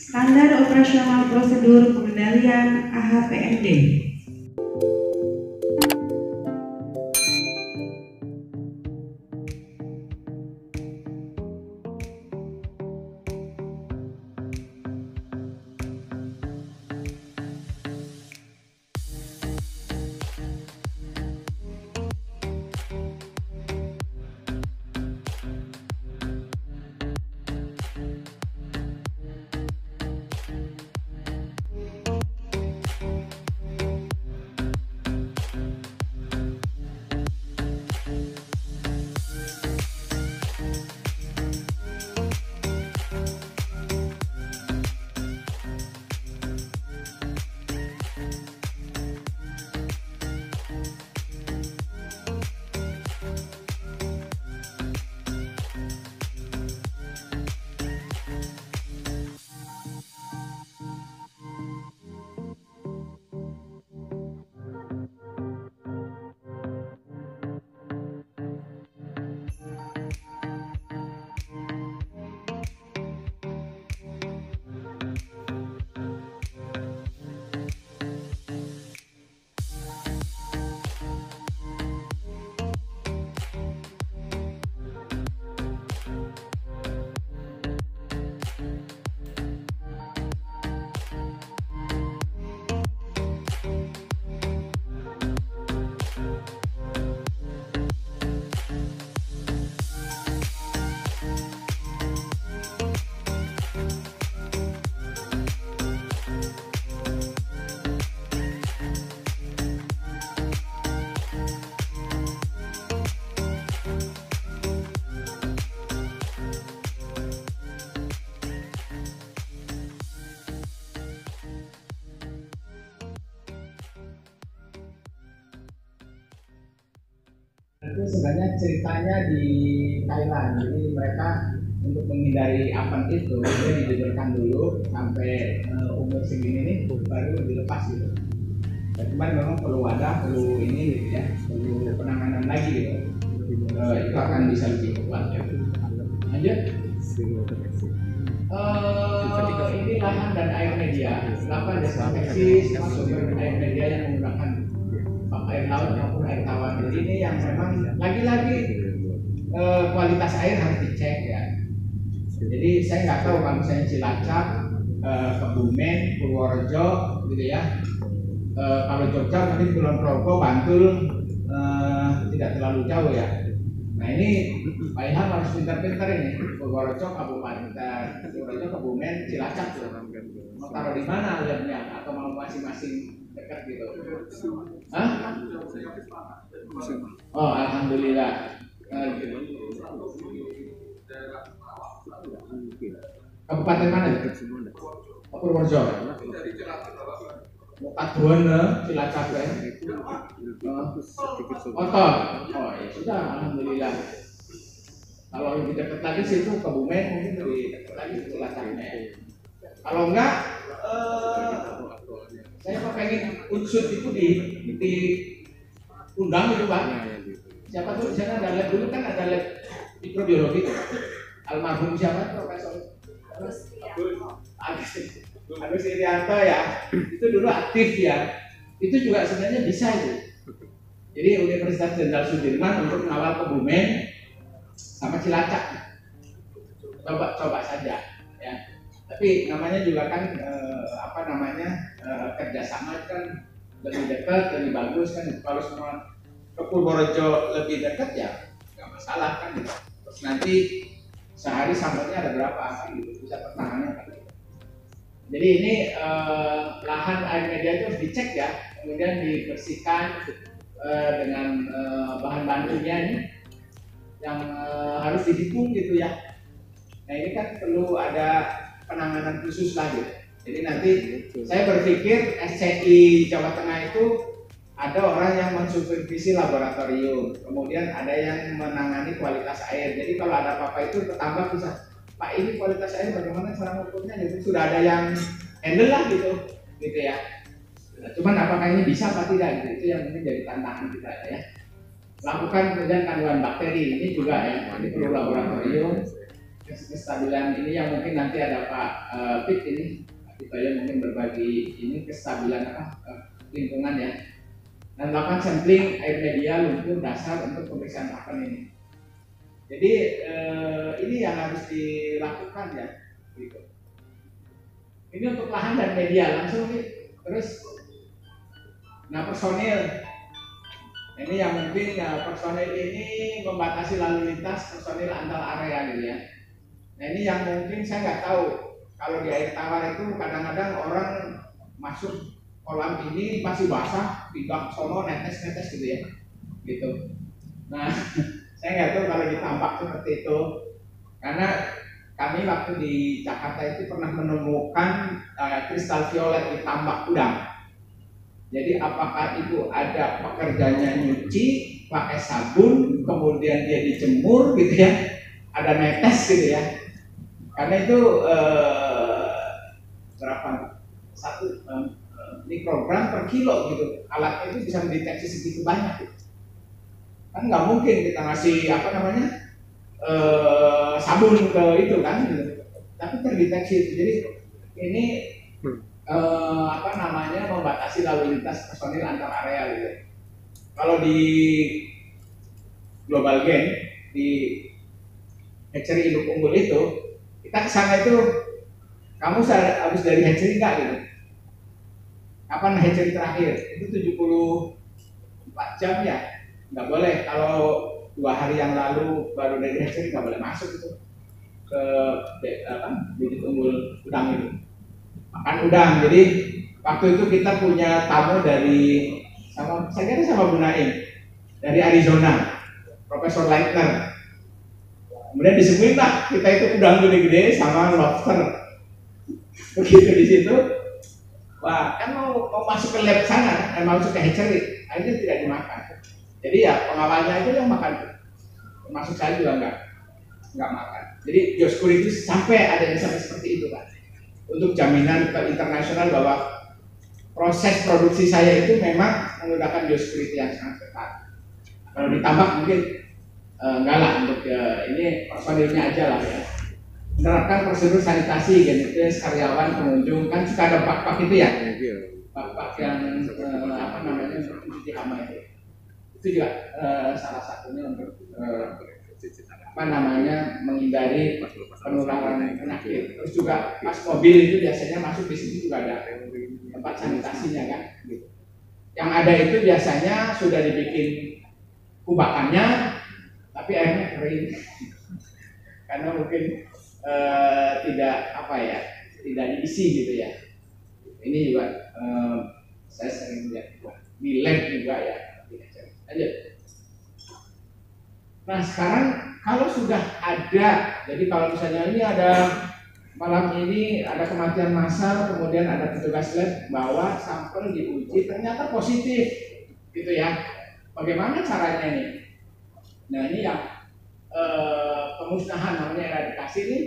Standar operasional prosedur pengendalian AHPMD. Itu sebenarnya ceritanya di Thailand. Jadi mereka untuk menghindari apan itu dia didiamkan dulu sampai umur segini nih baru dilepas gitu. Dan cuman memang perlu ini gitu ya, perlu penanganan lagi gitu. Itu akan bisa lebih kuat ya. Lanjut. Ini lahan dan air media. Melakukan desinfeksi semua sumber air media yang menggunakan air laut maupun air tawar. Jadi ini yang memang lagi-lagi kualitas air harus dicek ya. Jadi saya nggak tahu kalau misalnya Cilacap, Kebumen, Purworejo gitu ya. Kalau Jogja mungkin Kulon Progo, Bantul tidak terlalu jauh ya. Nah ini Pak Ilham harus pintar-pintar ini. Purworejo, Kabupaten Purworejo, Kebumen, Cilacap tuh. Mau taruh di mana labnya atau mau masing-masing dekat gitu? Hah? Oh alhamdulillah. Kabupaten mana? Purworejo. Kaduana, Cilacap ya. Otot. Oh ya sudah, alhamdulillah. Kalau lebih dekat lagi situ Kebumen mungkin lebih dekat lagi Cilacapnya. Kalau enggak, saya pengen unsur itu di undang gitu Pak. Siapa tuh di sana ada lab dulu kan ada lab mikrobiologi tuh. Almarhum siapa Profesor Agus Irianto ya, itu dulu aktif ya. Itu juga sebenarnya bisa itu. Jadi Universitas Jenderal Sudirman untuk mengawal Kebumen sama Cilacap. Coba saja ya. Tapi namanya juga kan kerjasama kan lebih dekat, lebih bagus kan. Kalau semua ke Purworejo lebih dekat ya nggak masalah kan. Terus nanti sehari sampelnya ada berapa kan gitu, bisa pertangannya kan. Jadi ini lahan air media itu harus dicek ya, kemudian dibersihkan dengan bahan bakunya ini yang harus dihitung gitu ya. Nah ini kan perlu ada penanganan khusus lagi. Jadi nanti saya berpikir SCI Jawa Tengah itu ada orang yang mensupervisi laboratorium, kemudian ada yang menangani kualitas air. Jadi kalau ada apa-apa itu bertambah bisa. Pak ini kualitas air bagaimana cara mengukurnya gitu, sudah ada yang handle lah gitu ya. Nah, cuman apakah ini bisa apa tidak gitu, itu yang mungkin jadi tantangan kita ya. Lakukan kemudian kandungan bakteri ini juga ya, ini perlu laboratorium. kestabilan ini yang mungkin nanti ada Pak Pit ini, kita ya mungkin berbagi ini kestabilan lingkungan ya, dan melakukan sampling air media lumpur dasar untuk pemeriksaan pakan ini. Jadi ini yang harus dilakukan ya, gitu. Ini untuk lahan dan media langsung nih. Terus, nah personil. Ini yang mungkin ya, personil ini membatasi lalu lintas personil antar area gitu ya. Nah ini yang mungkin saya nggak tahu. Kalau di air tawar itu kadang-kadang orang masuk kolam ini masih basah, di bak sono netes-netes gitu ya, gitu. Nah saya nggak tahu kalau ditambak seperti itu, karena kami waktu di Jakarta itu pernah menemukan kristal violet di tambak udang. Jadi apakah itu ada pekerjanya nyuci pakai sabun, kemudian dia dijemur gitu ya, ada netes gitu ya, karena itu berapa satu mikrogram per kilo gitu, alatnya itu bisa mendeteksi segitu banyak gitu. Kan nggak mungkin kita ngasih apa namanya sabun ke itu kan gitu. Tapi terdeteksi itu. Jadi ini apa namanya membatasi lalu lintas personil antar area gitu. Kalau di Global Gain di hatchery induk unggul itu, kita kesana itu kamu habis dari hatchery enggak gitu. Kapan hatchery terakhir? Itu 74 jam ya. Nggak boleh. Kalau 2 hari yang lalu baru dari hatchery nggak boleh masuk itu ke bibit unggul udang itu. Makan udang. Jadi waktu itu kita punya tamu dari saya kira sama Bu Naim dari Arizona, Profesor Leitner. Kemudian disebutin lah kita itu udang gede-gede sama lobster. Begitu di situ, wah kan mau masuk ke lab sana, masuk ke hatchery, akhirnya tidak dimakan. Jadi ya pengawalnya itu yang makan, termasuk saya juga nggak makan. Jadi biosecurity sampai ada yang sampai seperti itu kan, untuk jaminan ke internasional bahwa proses produksi saya itu memang menggunakan biosecurity yang sangat ketat. Kalau ditambah mungkin enggak lah, untuk ini personilnya aja lah ya. Menerapkan prosedur sanitasi, genetis, karyawan, pengunjung, kan suka ada bak-bak itu ya, bak-bak yang apa namanya mencuci hama itu juga salah satunya untuk apa namanya menghindari penularan penyakit. Terus juga pas mobil itu biasanya masuk di sini juga ada tempat sanitasinya kan, gitu. Yang ada itu biasanya sudah dibikin kubakannya, tapi airnya kering karena mungkin tidak apa ya, tidak diisi gitu ya. Ini juga saya sering lihat di lab juga ya. Aja. Nah sekarang kalau sudah ada, jadi kalau misalnya ini ada malam ini ada kematian massal, kemudian ada petugas lab bawa sampel diuji ternyata positif, gitu ya. Bagaimana caranya ini? Nah ini yang pemusnahan namanya eradikasi ini,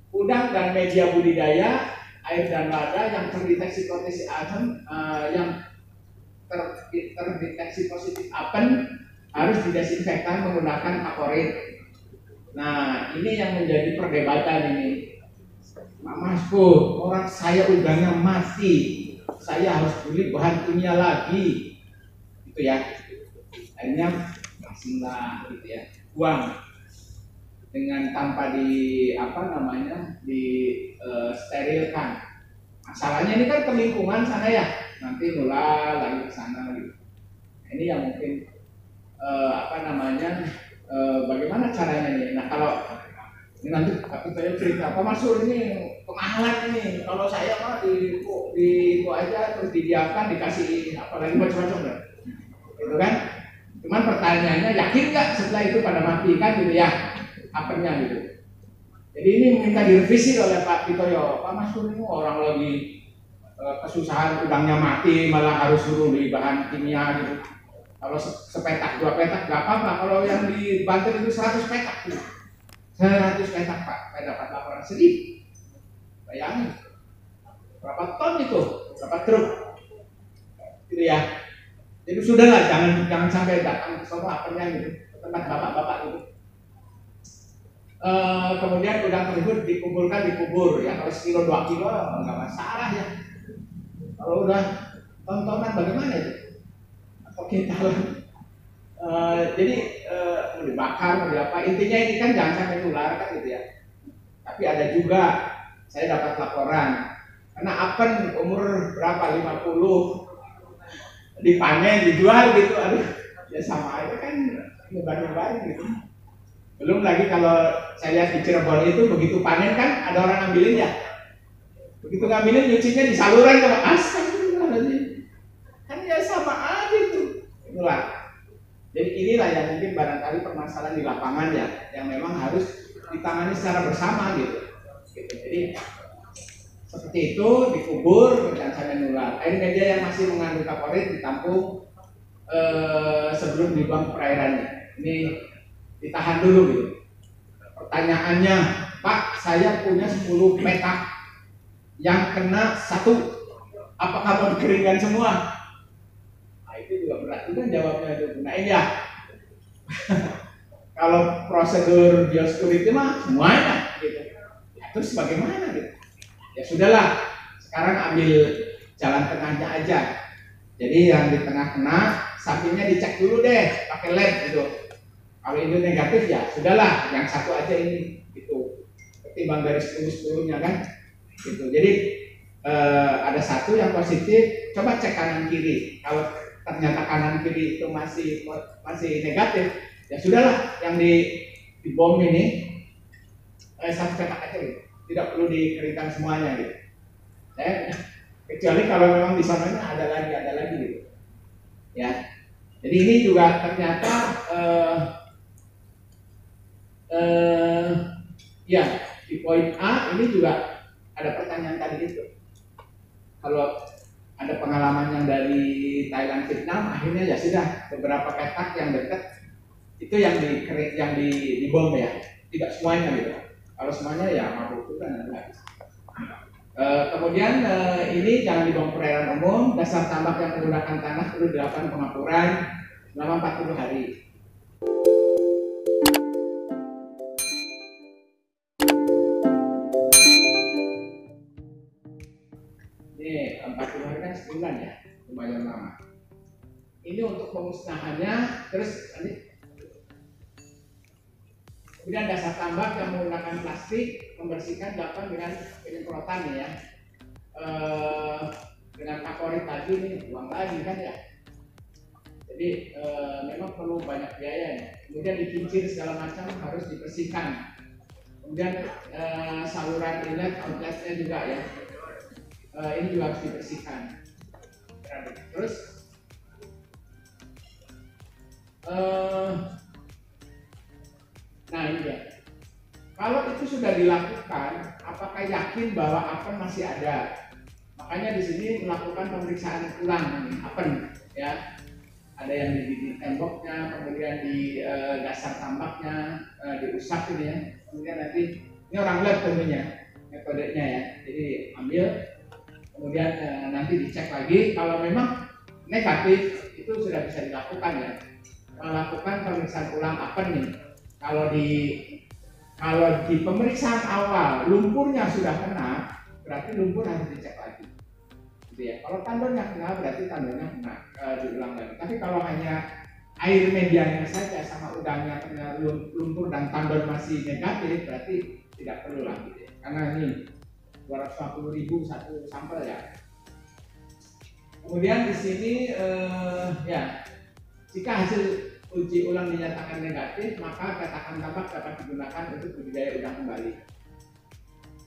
udang dan media budidaya, air dan lada yang terdeteksi potensi agen yang terdeteksi positif apen harus didesinfektan menggunakan aporit. Nah ini yang menjadi perdebatan ini. Pak Masku, orang saya udangnya mati, saya harus beli bahan kimia lagi, gitu ya. Akhirnya kasihlah gitu ya, buang dengan tanpa di apa namanya di sterilkan. Masalahnya ini kan ke lingkungan sana ya, nanti nular lagi ke sana gitu. Ini yang mungkin apa namanya bagaimana caranya nih. Nah kalau ini nanti saya cerita apa Masuk ini kemahalan ini, kalau saya mah di aja terus didiamkan dikasih apalagi macam-macam kan, gitu kan. Cuman pertanyaannya yakin nggak setelah itu pada mati kan gitu ya apanya gitu. Jadi ini minta direvisi oleh Pak Pitoyo. Pak Masuk ini orang lagi kesusahan udangnya mati malah harus suruh beli bahan kimia gitu. Kalau sepetak 2 petak nggak apa-apa, kalau yang di Banten itu 100 petak gitu. 100 petak Pak, saya dapat laporan sedih. Bayangin berapa ton itu, berapa truk gitu ya. Jadi sudahlah, jangan sampai datang ke sana apanya gitu, ke tempat bapak-bapak gitu. Kemudian udang tersebut dikumpulkan di kubur ya, kalau sekilo 2 kilo nggak masalah ya. Kalau udah tontonan bagaimana itu? Atau kintalan? Jadi mau dibakar, mau diapa, intinya ini kan jangan sampai nular kan gitu ya. Tapi ada juga saya dapat laporan karena apen umur berapa 50 dipanen dijual gitu, aduh ya sama aja kan nyebar-nyebar gitu. Belum lagi kalau saya lihat di Cirebon itu begitu panen kan ada orang ngambilin ya, begitu ngambilin nyucinya di saluran kalau astagfirullahaladzim, kan ya sama aja itu nular. Jadi inilah yang mungkin barangkali permasalahan di lapangan ya, yang memang harus ditangani secara bersama gitu. Jadi seperti itu dikubur dan sampai nular. Air media yang masih mengandung kaporit ditampung sebelum dibuang ke perairannya. Ini ditahan dulu gitu. Pertanyaannya, Pak, saya punya 10 petak yang kena 1, apakah mau dikeringkan semua? Nah, itu juga berat juga jawabnya itu. Nah ini ya. Kalau prosedur biosecurity mah semuanya gitu. Ya, terus bagaimana gitu? Ya sudahlah, sekarang ambil jalan tengahnya aja. Jadi yang di tengah kena, sampingnya dicek dulu deh pakai lab gitu. Kalau itu negatif ya sudahlah, yang 1 aja ini gitu. Ketimbang dari 10-10-nya kan gitu. Jadi ada 1 yang positif, coba cek kanan kiri. Kalau ternyata kanan kiri itu masih negatif, ya sudahlah, yang di bom ini 1 petak aja gitu. Tidak perlu dikeringkan semuanya gitu. Kecuali kalau memang di sananya ada lagi gitu. Ya. Jadi ini juga ternyata ya di poin A ini juga ada pertanyaan tadi itu. Kalau ada pengalaman yang dari Thailand Vietnam, akhirnya ya sudah beberapa petak yang dekat itu yang di bom ya, tidak semuanya gitu. Kalau semuanya ya mabuk juga nanti. Kemudian ini jangan dibuang perairan umum. Dasar tambak yang menggunakan tanah perlu dilakukan pengapuran selama 40 hari. Ini 40 hari kan sebulan ya, lumayan lama. Ini untuk pemusnahannya, terus ini. Kemudian dasar tambak yang menggunakan plastik membersihkan dilakukan dengan penyemprotan ya, dengan kaporit tadi ini buang lagi kan ya. Jadi memang perlu banyak biaya ya. Kemudian dikincir segala macam harus dibersihkan. Kemudian saluran inlet outletnya juga ya, ini juga harus dibersihkan. Terus nah ini ya, kalau itu sudah dilakukan, apakah yakin bahwa apen masih ada? Makanya di sini melakukan pemeriksaan ulang apen ya. Ada yang di temboknya, kemudian di dasar tambaknya, diusap ini ya. Kemudian nanti ini orang lab tentunya metodenya ya. Jadi ambil, kemudian nanti dicek lagi. Kalau memang negatif itu sudah bisa dilakukan ya. Melakukan pemeriksaan ulang apen nih. Kalau di pemeriksaan awal lumpurnya sudah kena, berarti lumpur harus dicek lagi. Gitu ya. Kalau tandonnya kena, berarti tandonnya kena, diulang lagi. Tapi kalau hanya air medianya saja sama udangnya kena lumpur dan tandon masih negatif, berarti tidak perlu lagi. Ya. Karena ini 250.000 1 sampel ya. Kemudian di sini ya, jika hasil uji ulang dinyatakan negatif, maka petakan tambak dapat digunakan untuk budidaya udang kembali.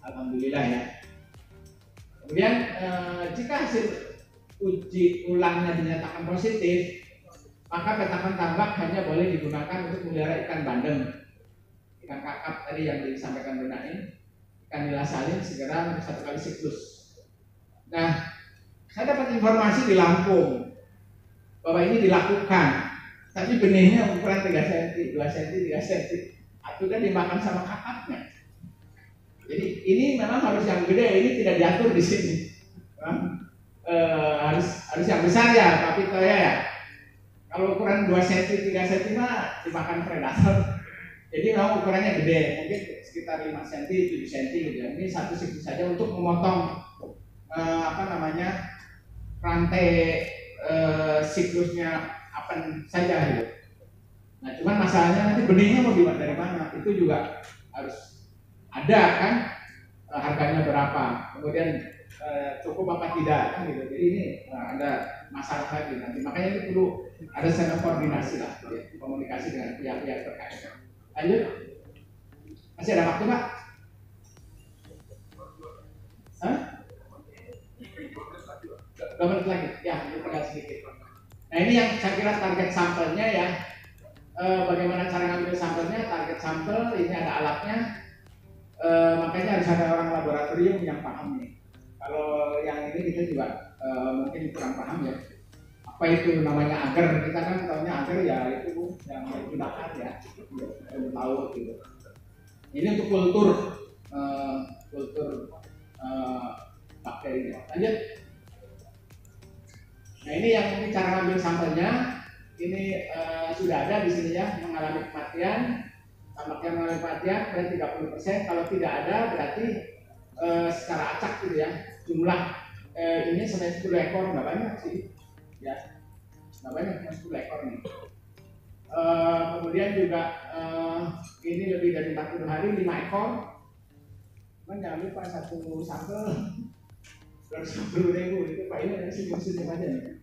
Alhamdulillah ya. Kemudian jika hasil uji ulangnya dinyatakan positif, maka petakan tambak hanya boleh digunakan untuk memelihara ikan bandeng, ikan kakap tadi yang disampaikan Benaim, ikan nila salin segera 1 kali siklus. Nah, saya dapat informasi di Lampung bahwa ini dilakukan. Tapi benihnya ukuran 3 cm, 2 cm, 3 cm. Itu kan dimakan sama kakapnya. Jadi ini memang harus yang gede, ini tidak diatur di sini. Harus yang besar ya, tapi ya. Kalau ukuran 2 cm, 3 cm mah dimakan predator. Jadi memang ukurannya gede, mungkin sekitar 5 cm, 7 cm gitu ya. Ini satu sisi saja untuk memotong rantai siklusnya apa saja gitu. Nah, cuman masalahnya nanti benihnya mau dibuat dari mana? Itu juga harus ada kan, harganya berapa, kemudian cukup apa tidak kan gitu. Jadi ini ada masalah lagi nanti. Makanya itu perlu ada sana koordinasi lah, gitu ya, komunikasi dengan pihak-pihak terkait. Lanjut, masih ada waktu Pak? Hah? 2 menit lagi, ya ini tinggal sedikit. Nah ini yang saya kira target sampelnya ya. Bagaimana cara ngambil sampelnya? Target sampel ini ada alatnya. Makanya harus ada orang laboratorium yang paham nih. Kalau yang ini kita juga mungkin kurang paham ya. Apa itu namanya agar? Kita kan tahunya agar ya itu yang digunakan ya, belum tahu gitu. Ini untuk kultur bakteri. Lanjut. Nah ini yang mungkin cara ngambil sampelnya. Ini sudah ada di sini ya, mengalami kematian. Tampaknya mengalami kematian berarti 30%. Kalau tidak ada berarti secara acak gitu ya, jumlah ini sampai 10 ekor, nggak banyak sih ya, nggak banyak, cuma 10 ekor nih. Kemudian juga ini lebih dari 40 hari 5 ekor. Cuman jangan lupa satu sampel 250.000 itu Pak, ini musim aja nih.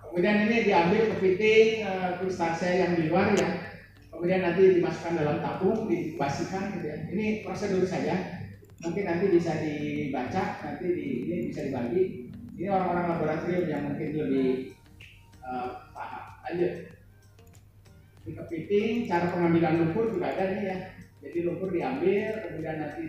Kemudian ini diambil kepiting krustase yang di luar ya. Kemudian nanti dimasukkan dalam tabung, dibasikan gitu ya. Ini prosedur saja. Mungkin nanti bisa dibaca, nanti ini bisa dibagi. Ini orang-orang laboratorium yang mungkin lebih paham. Lanjut. Di kepiting, cara pengambilan lumpur juga ada nih ya. Jadi lumpur diambil, kemudian nanti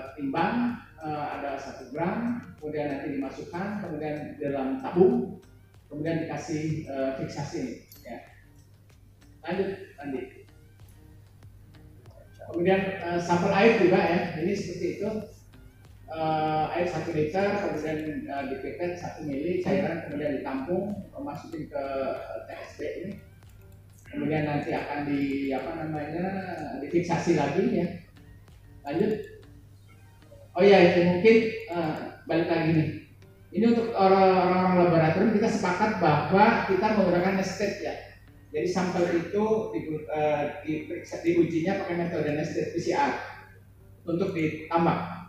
ditimbang, ada 1 gram, kemudian nanti dimasukkan, kemudian dalam tabung, kemudian dikasih fiksasi ya. Lanjut. Kemudian sampel air juga ya, ini seperti itu. Air 1 liter, kemudian dipipet 1 mili cairan, kemudian ditampung, masukin ke TSD ini, kemudian nanti akan difiksasi lagi ya. Lanjut. Oh ya, itu mungkin balik lagi nih. Ini untuk orang-orang laboratorium kita sepakat bahwa kita menggunakan nested ya. Jadi sampel itu diujinya pakai metode nested PCR untuk ditambah.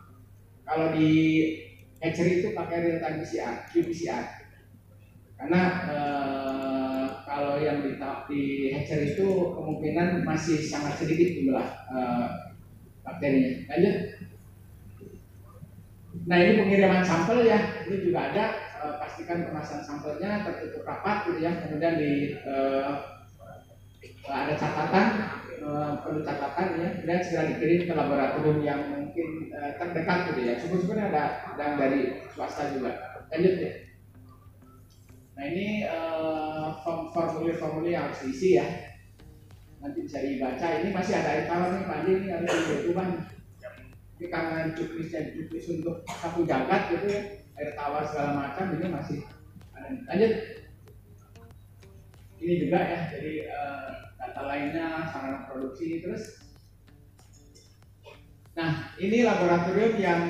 Kalau di hatchery itu pakai real time PCR, qPCR. Karena kalau yang di hatchery itu kemungkinan masih sangat sedikit jumlah bakterinya. Lanjut. Nah ini pengiriman sampel ya, ini juga ada, pastikan kemasan sampelnya tertutup rapat gitu ya, kemudian ada catatan, perlu catatan ya, kemudian segera dikirim ke laboratorium yang mungkin terdekat gitu ya. Syukur-syukur ada yang dari swasta juga. Lanjut ya. Nah ini formulir yang harus diisi ya, nanti bisa dibaca. Ini masih ada air tawar nih Pak Andi, ini harus diubah. Ini karena juknis untuk sapu jagat gitu ya, air tawar segala macam ini masih ada. Lanjut. Ini juga ya, jadi data lainnya, sarana produksi terus. Nah ini laboratorium yang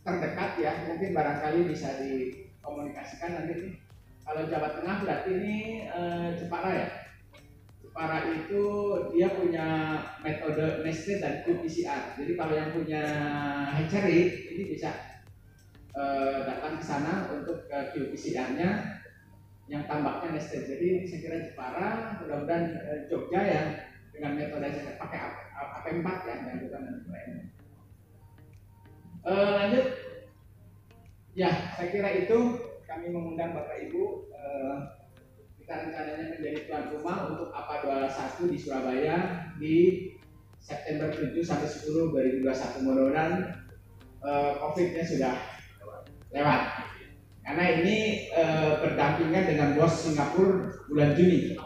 terdekat ya, mungkin barangkali bisa dikomunikasikan nanti nih. Kalau Jawa Tengah berarti ini Jepara ya. Jepara itu dia punya metode nested dan qPCR. Jadi kalau yang punya hatchery ini bisa datang ke sana untuk qPCR-nya yang tambaknya nested. Jadi saya kira Jepara, mudah-mudahan Jogja ya dengan metode saya pakai AP4 ya, yang bukan lain. Lanjut. Ya, saya kira itu kami mengundang Bapak Ibu. Kita rencananya menjadi tuan rumah untuk APA 21 di Surabaya di September 7 sampai 10 2021. Mudah-mudahan COVID-nya sudah lewat. Karena ini berdampingan dengan WOS Singapura bulan Juni.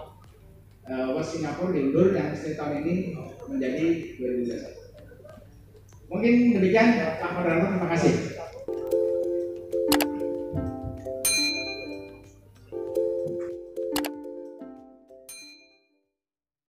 WOS Singapura diundur yang tahun ini menjadi 2021. Mungkin demikian, Pak Moderator, terima kasih.